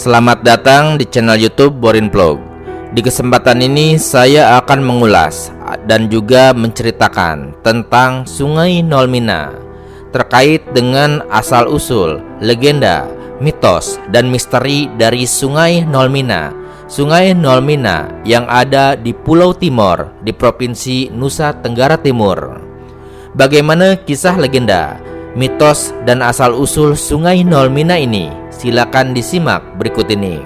Selamat datang di channel YouTube Borin Vlog. Di kesempatan ini saya akan mengulas dan juga menceritakan tentang Sungai Nolmina, terkait dengan asal-usul, legenda, mitos, dan misteri dari Sungai Nolmina. Sungai Nolmina yang ada di Pulau Timor di Provinsi Nusa Tenggara Timur. Bagaimana kisah legenda, mitos, dan asal-usul Sungai Nolmina ini? Silakan disimak berikut ini.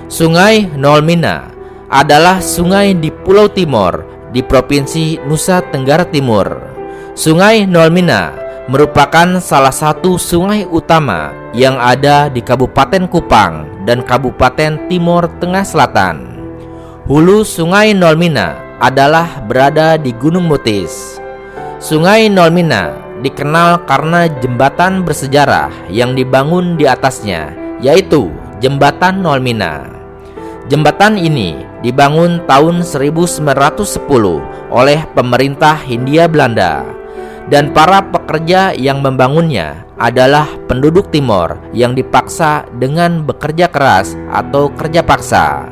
Sungai Nolmina adalah sungai di Pulau Timor di Provinsi Nusa Tenggara Timur. Sungai Nolmina merupakan salah satu sungai utama yang ada di Kabupaten Kupang dan Kabupaten Timor Tengah Selatan. Hulu Sungai Nolmina adalah berada di Gunung Mutis. Sungai Nolmina dikenal karena jembatan bersejarah yang dibangun di atasnya, yaitu Jembatan Nolmina. Jembatan ini dibangun tahun 1910 oleh pemerintah Hindia Belanda, dan para pekerja yang membangunnya adalah penduduk Timor yang dipaksa dengan bekerja keras atau kerja paksa.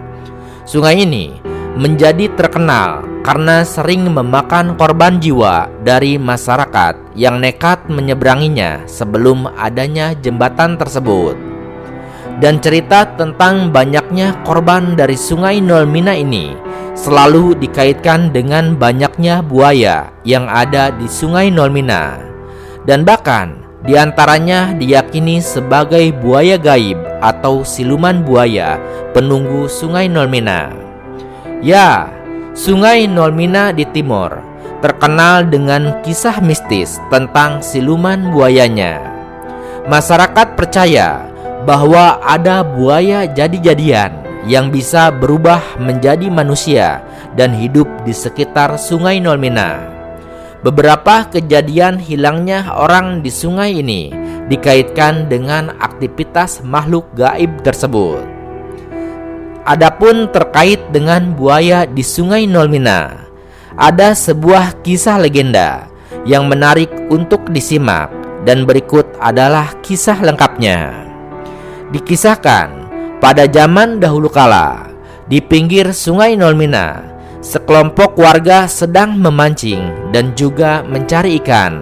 Sungai ini menjadi terkenal karena sering memakan korban jiwa dari masyarakat yang nekat menyeberanginya sebelum adanya jembatan tersebut. Dan cerita tentang banyaknya korban dari Sungai Nolmina ini selalu dikaitkan dengan banyaknya buaya yang ada di Sungai Nolmina, dan bahkan diantaranya diyakini sebagai buaya gaib atau siluman buaya penunggu Sungai Nolmina. Ya, Sungai Nolmina di Timor terkenal dengan kisah mistis tentang siluman buayanya. Masyarakat percaya bahwa ada buaya jadi-jadian yang bisa berubah menjadi manusia dan hidup di sekitar Sungai Nolmina. Beberapa kejadian hilangnya orang di sungai ini dikaitkan dengan aktivitas makhluk gaib tersebut. Adapun terkait dengan buaya di Sungai Nolmina, ada sebuah kisah legenda yang menarik untuk disimak, dan berikut adalah kisah lengkapnya. Dikisahkan pada zaman dahulu kala, di pinggir Sungai Nolmina, sekelompok warga sedang memancing dan juga mencari ikan.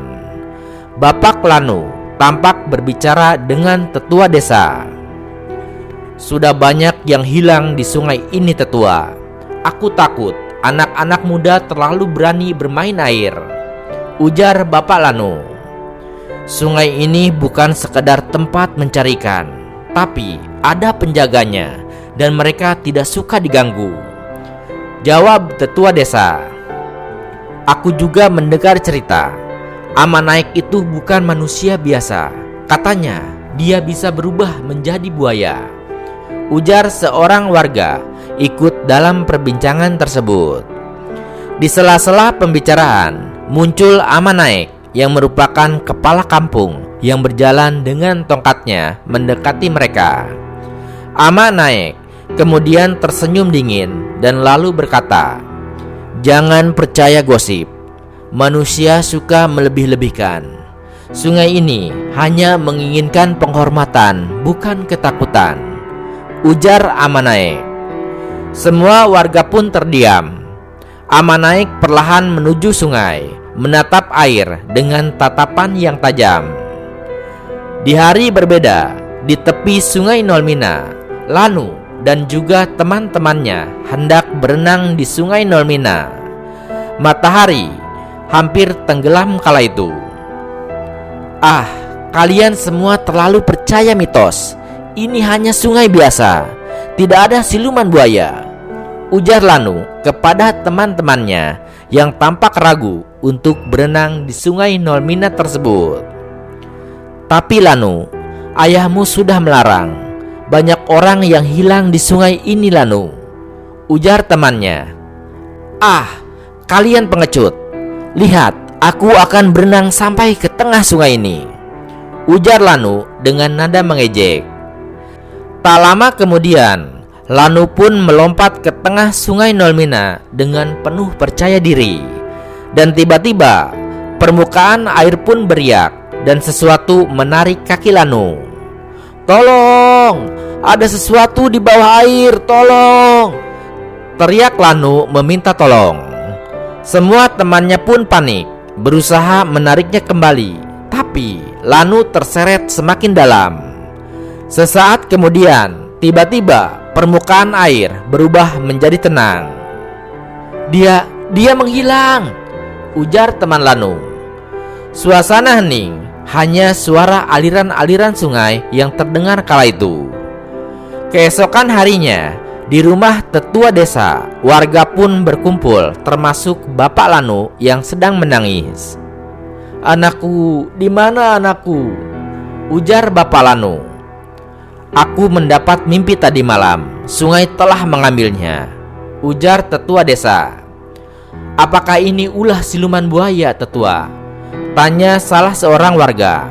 Bapak Lanu tampak berbicara dengan tetua desa. "Sudah banyak yang hilang di sungai ini, tetua. Aku takut anak-anak muda terlalu berani bermain air," ujar Bapak Lanu. "Sungai ini bukan sekedar tempat mencari ikan, tapi ada penjaganya dan mereka tidak suka diganggu," jawab tetua desa. "Aku juga mendengar cerita Amanaik itu bukan manusia biasa. Katanya dia bisa berubah menjadi buaya," ujar seorang warga ikut dalam perbincangan tersebut. Di sela-sela pembicaraan muncul Amanaik yang merupakan kepala kampung yang berjalan dengan tongkatnya mendekati mereka. Amanaik kemudian tersenyum dingin dan lalu berkata, "Jangan percaya gosip. Manusia suka melebih-lebihkan. Sungai ini hanya menginginkan penghormatan, bukan ketakutan," ujar Amanaik. Semua warga pun terdiam. Amanaik perlahan menuju sungai, menatap air dengan tatapan yang tajam. Di hari berbeda, di tepi Sungai Nolmina, Lanu dan juga teman-temannya hendak berenang di Sungai Nolmina. Matahari hampir tenggelam kala itu. "Ah, kalian semua terlalu percaya mitos. Ini hanya sungai biasa, tidak ada siluman buaya," ujar Lanu kepada teman-temannya yang tampak ragu untuk berenang di Sungai Nolmina tersebut. "Tapi Lanu, ayahmu sudah melarang. Banyak orang yang hilang di sungai ini, Lanu," ujar temannya. "Ah, kalian pengecut. Lihat, aku akan berenang sampai ke tengah sungai ini," ujar Lanu dengan nada mengejek. Tak lama kemudian, Lanu pun melompat ke tengah Sungai Nolmina dengan penuh percaya diri. Dan tiba-tiba permukaan air pun beriak dan sesuatu menarik kaki Lanu. "Tolong, ada sesuatu di bawah air, tolong!" teriak Lanu meminta tolong. Semua temannya pun panik, berusaha menariknya kembali, tapi Lanu terseret semakin dalam. Sesaat kemudian, tiba-tiba permukaan air berubah menjadi tenang. Dia menghilang, ujar teman Lanu. Suasana hening, hanya suara aliran-aliran sungai yang terdengar kala itu. Keesokan harinya, di rumah tetua desa, warga pun berkumpul, termasuk Bapak Lanu yang sedang menangis. "Anakku, di mana anakku?" ujar Bapak Lanu. "Aku mendapat mimpi tadi malam, sungai telah mengambilnya," ujar tetua desa. "Apakah ini ulah siluman buaya, tetua?" tanya salah seorang warga.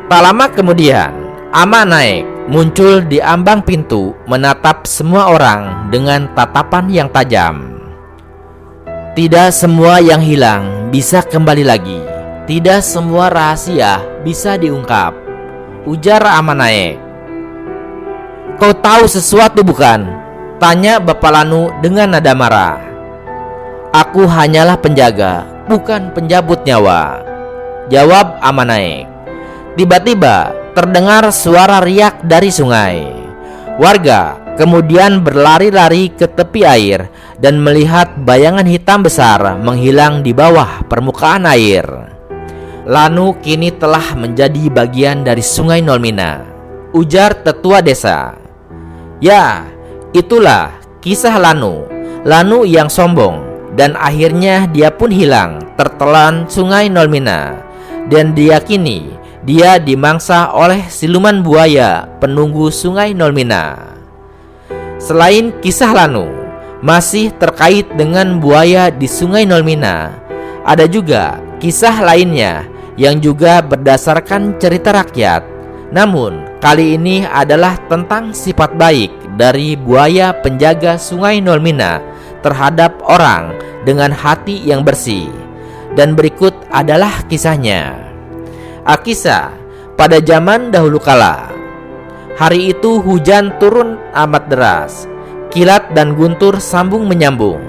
Tak lama kemudian, Ama naik, muncul di ambang pintu, menatap semua orang dengan tatapan yang tajam. "Tidak semua yang hilang bisa kembali lagi. Tidak semua rahasia bisa diungkap," ujar Ama naik. "Kau tahu sesuatu bukan?" tanya Bapak Lanu dengan nada marah. "Aku hanyalah penjaga, bukan penjabut nyawa," jawab Ama naik. Tiba-tiba terdengar suara riak dari sungai. Warga kemudian berlari-lari ke tepi air dan melihat bayangan hitam besar menghilang di bawah permukaan air. "Lanu kini telah menjadi bagian dari Sungai Nolmina," ujar tetua desa. "Ya, itulah kisah Lanu. Lanu yang sombong, dan akhirnya dia pun hilang tertelan Sungai Nolmina, dan diyakini dia dimangsa oleh siluman buaya penunggu Sungai Nolmina." Selain kisah Lanu masih terkait dengan buaya di Sungai Nolmina, ada juga kisah lainnya yang juga berdasarkan cerita rakyat. Namun kali ini adalah tentang sifat baik dari buaya penjaga Sungai Nolmina terhadap orang dengan hati yang bersih. Dan berikut adalah kisahnya. Kisah pada zaman dahulu kala. Hari itu hujan turun amat deras. Kilat dan guntur sambung menyambung.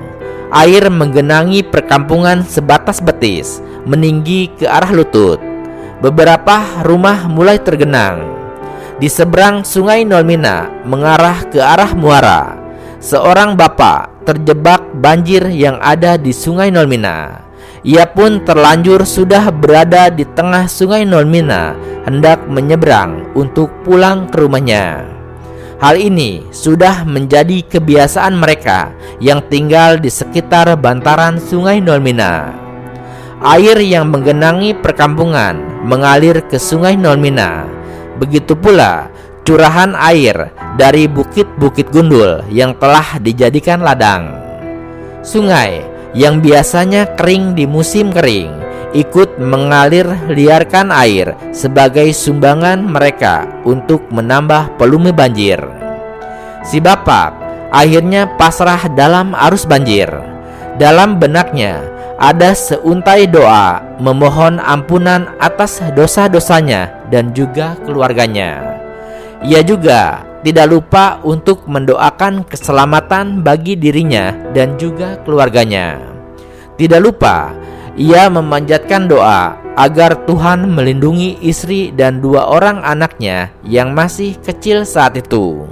Air menggenangi perkampungan sebatas betis, meninggi ke arah lutut. Beberapa rumah mulai tergenang. Di seberang Sungai Nolmina mengarah ke arah muara, seorang bapak terjebak banjir yang ada di Sungai Nolmina. Ia pun terlanjur sudah berada di tengah Sungai Nolmina, hendak menyeberang untuk pulang ke rumahnya. Hal ini sudah menjadi kebiasaan mereka yang tinggal di sekitar bantaran Sungai Nolmina. Air yang menggenangi perkampungan mengalir ke Sungai Nolmina. Begitu pula curahan air dari bukit-bukit gundul yang telah dijadikan ladang. Sungai yang biasanya kering di musim kering ikut mengalir liarkan air sebagai sumbangan mereka untuk menambah volume banjir. Si bapak akhirnya pasrah dalam arus banjir. Dalam benaknya ada seuntai doa memohon ampunan atas dosa-dosanya dan juga keluarganya. Ia juga tidak lupa untuk mendoakan keselamatan bagi dirinya dan juga keluarganya. Tidak lupa ia memanjatkan doa agar Tuhan melindungi istri dan 2 orang anaknya yang masih kecil saat itu.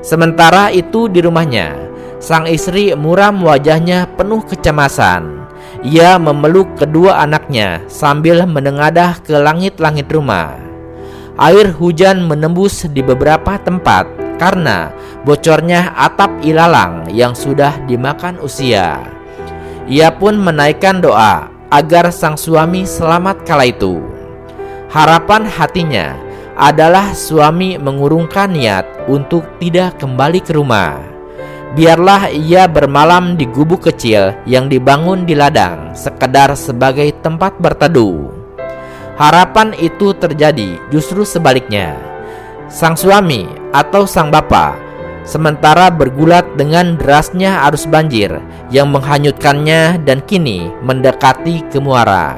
Sementara itu di rumahnya, sang istri muram wajahnya penuh kecemasan. Ia memeluk kedua anaknya sambil menengadah ke langit-langit rumah. Air hujan menembus di beberapa tempat karena bocornya atap ilalang yang sudah dimakan usia. Ia pun menaikkan doa agar sang suami selamat kala itu. Harapan hatinya adalah suami mengurungkan niat untuk tidak kembali ke rumah. Biarlah ia bermalam di gubuk kecil yang dibangun di ladang, sekedar sebagai tempat berteduh. Harapan itu terjadi justru sebaliknya. Sang suami atau sang bapak sementara bergulat dengan derasnya arus banjir yang menghanyutkannya dan kini mendekati ke muara.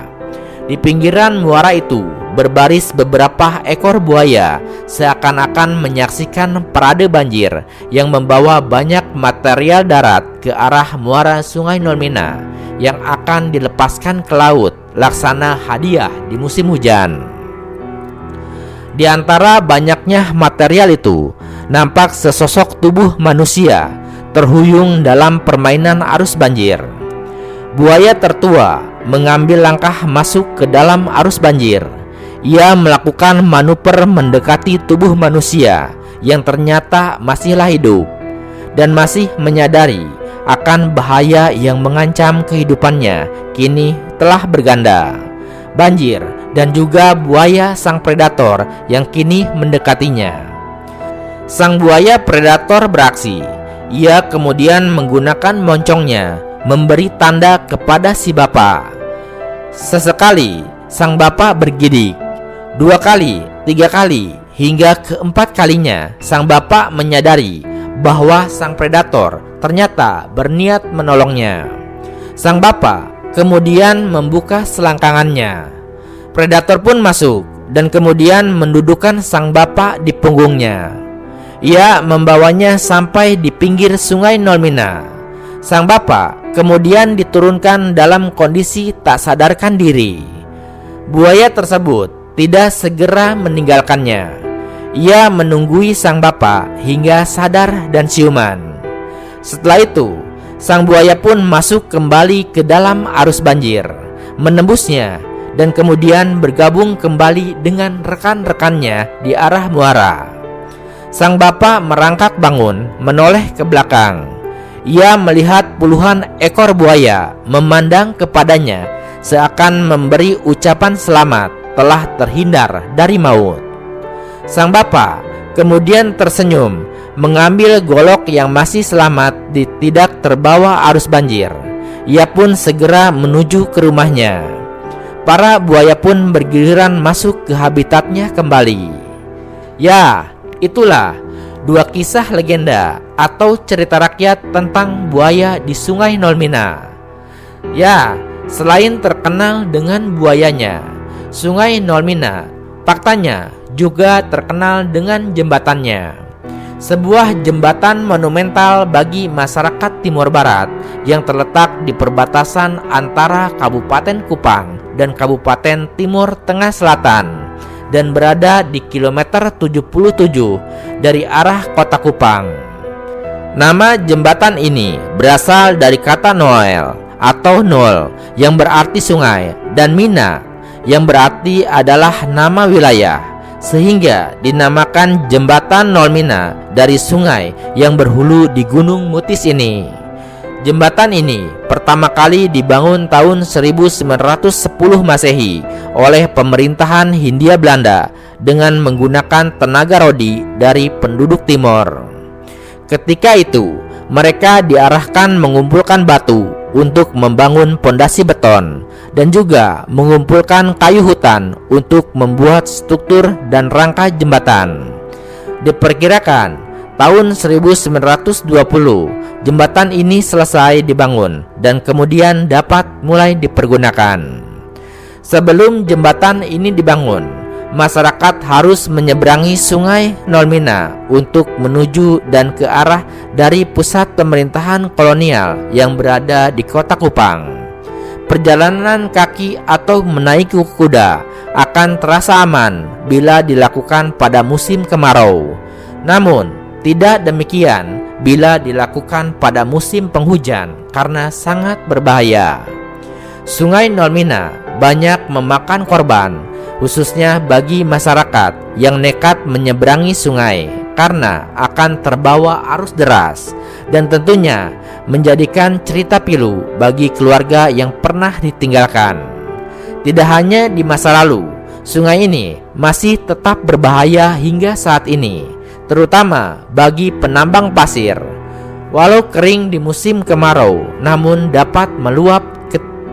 Di pinggiran muara itu berbaris beberapa ekor buaya seakan-akan menyaksikan parade banjir yang membawa banyak material darat ke arah muara Sungai Nolmina yang akan dilepaskan ke laut laksana hadiah di musim hujan. Di antara banyaknya material itu, nampak sesosok tubuh manusia terhuyung dalam permainan arus banjir. Buaya tertua mengambil langkah masuk ke dalam arus banjir. Ia melakukan manuver mendekati tubuh manusia yang ternyata masihlah hidup dan masih menyadari akan bahaya yang mengancam kehidupannya kini telah berganda. Banjir dan juga buaya sang predator yang kini mendekatinya. Sang buaya predator beraksi. Ia kemudian menggunakan moncongnya memberi tanda kepada si bapak. Sesekali sang bapak bergidik. 2 kali, 3 kali, hingga keempat kalinya sang bapak menyadari bahwa sang predator ternyata berniat menolongnya. Sang bapak kemudian membuka selangkangannya. Predator pun masuk dan kemudian mendudukkan sang bapak di punggungnya. Ia membawanya sampai di pinggir Sungai Nolmina. Sang bapak kemudian diturunkan dalam kondisi tak sadarkan diri. Buaya tersebut tidak segera meninggalkannya. Ia menunggui sang bapak hingga sadar dan siuman. Setelah itu, sang buaya pun masuk kembali ke dalam arus banjir, menembusnya, dan kemudian bergabung kembali dengan rekan-rekannya di arah muara. Sang bapak merangkak bangun, menoleh ke belakang. Ia melihat puluhan ekor buaya memandang kepadanya seakan memberi ucapan selamat telah terhindar dari maut. Sang bapak kemudian tersenyum, mengambil golok yang masih selamat tidak terbawa arus banjir. Ia pun segera menuju ke rumahnya. Para buaya pun bergiliran masuk ke habitatnya kembali. Ya, itulah 2 kisah legenda atau cerita rakyat tentang buaya di Sungai Nolmina. Ya, selain terkenal dengan buayanya, Sungai Nolmina faktanya juga terkenal dengan jembatannya. Sebuah jembatan monumental bagi masyarakat Timur Barat yang terletak di perbatasan antara Kabupaten Kupang dan Kabupaten Timur Tengah Selatan dan berada di kilometer 77 dari arah kota Kupang. Nama jembatan ini berasal dari kata Noel atau Nol yang berarti sungai dan Mina yang berarti adalah nama wilayah, sehingga dinamakan Jembatan Nolmina dari sungai yang berhulu di Gunung Mutis ini. Jembatan ini pertama kali dibangun tahun 1910 Masehi oleh pemerintahan Hindia Belanda dengan menggunakan tenaga rodi dari penduduk timur. Ketika itu, mereka diarahkan mengumpulkan batu untuk membangun pondasi beton dan juga mengumpulkan kayu hutan untuk membuat struktur dan rangka jembatan. Diperkirakan tahun 1920 jembatan ini selesai dibangun dan kemudian dapat mulai dipergunakan. Sebelum jembatan ini dibangun, masyarakat harus menyeberangi Sungai Nolmina untuk menuju dan ke arah dari pusat pemerintahan kolonial yang berada di kota Kupang. Perjalanan kaki atau menaiki kuda akan terasa aman bila dilakukan pada musim kemarau. Namun, tidak demikian bila dilakukan pada musim penghujan karena sangat berbahaya. Sungai Nolmina banyak memakan korban, khususnya bagi masyarakat yang nekat menyeberangi sungai karena akan terbawa arus deras, dan tentunya menjadikan cerita pilu bagi keluarga yang pernah ditinggalkan. Tidak hanya di masa lalu, sungai ini masih tetap berbahaya hingga saat ini, terutama bagi penambang pasir. Walau kering di musim kemarau, namun dapat meluap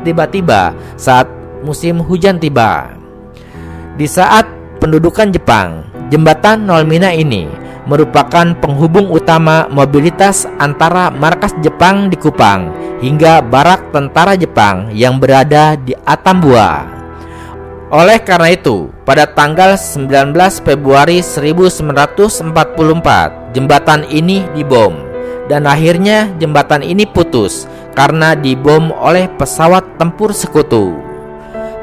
tiba-tiba saat musim hujan tiba. Di saat pendudukan Jepang, jembatan Nolmina ini merupakan penghubung utama mobilitas antara markas Jepang di Kupang hingga barak tentara Jepang yang berada di Atambua. Oleh karena itu, pada tanggal 19 Februari 1944, jembatan ini dibom. Dan akhirnya jembatan ini putus karena dibom oleh pesawat tempur sekutu.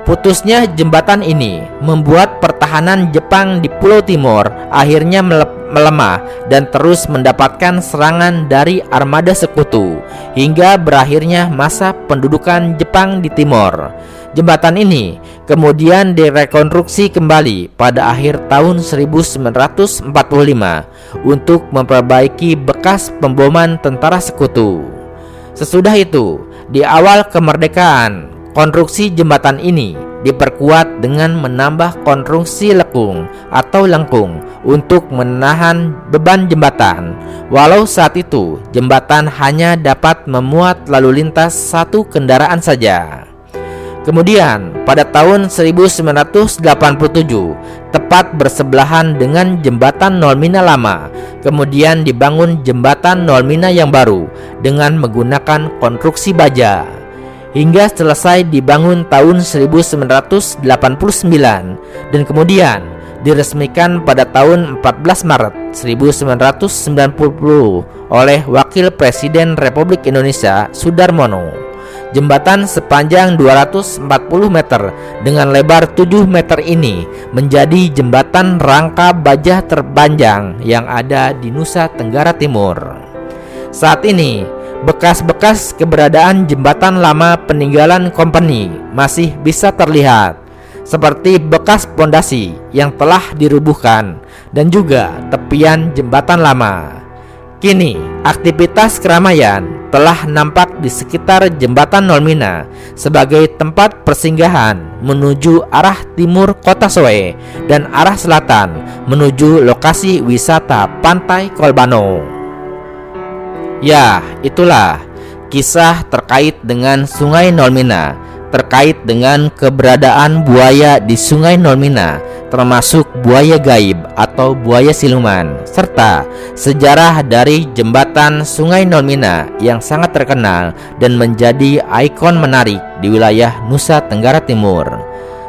Putusnya jembatan ini membuat pertahanan Jepang di Pulau Timor akhirnya melemah dan terus mendapatkan serangan dari armada sekutu hingga berakhirnya masa pendudukan Jepang di Timor. Jembatan ini kemudian direkonstruksi kembali pada akhir tahun 1945 untuk memperbaiki bekas pemboman tentara sekutu. Sesudah itu, di awal kemerdekaan, konstruksi jembatan ini diperkuat dengan menambah konstruksi lekung atau lengkung untuk menahan beban jembatan. Walau saat itu jembatan hanya dapat memuat lalu lintas satu kendaraan saja. Kemudian pada tahun 1987, tepat bersebelahan dengan jembatan Nolmina lama, kemudian dibangun jembatan Nolmina yang baru dengan menggunakan konstruksi baja. Hingga selesai dibangun tahun 1989 dan kemudian diresmikan pada tahun 14 Maret 1990 oleh Wakil Presiden Republik Indonesia Sudarmono. Jembatan sepanjang 240 meter dengan lebar 7 meter ini menjadi jembatan rangka baja terpanjang yang ada di Nusa Tenggara Timur. Saat ini, bekas-bekas keberadaan jembatan lama peninggalan company masih bisa terlihat, seperti bekas pondasi yang telah dirubuhkan dan juga tepian jembatan lama. Kini, aktivitas keramaian telah nampak di sekitar jembatan Nolmina sebagai tempat persinggahan menuju arah timur Kota Soe dan arah selatan menuju lokasi wisata Pantai Kolbano. Ya, itulah kisah terkait dengan Sungai Nolmina, terkait dengan keberadaan buaya di Sungai Nolmina, termasuk buaya gaib atau buaya siluman, serta sejarah dari jembatan Sungai Nolmina yang sangat terkenal dan menjadi ikon menarik di wilayah Nusa Tenggara Timur.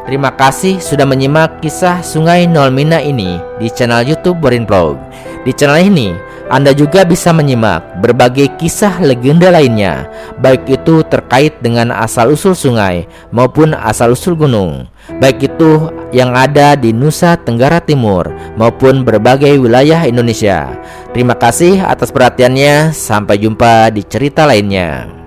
Terima kasih sudah menyimak kisah Sungai Nolmina ini di channel YouTube Borin Vlog. Di channel ini Anda juga bisa menyimak berbagai kisah legenda lainnya, baik itu terkait dengan asal-usul sungai maupun asal-usul gunung, baik itu yang ada di Nusa Tenggara Timur maupun berbagai wilayah Indonesia. Terima kasih atas perhatiannya, sampai jumpa di cerita lainnya.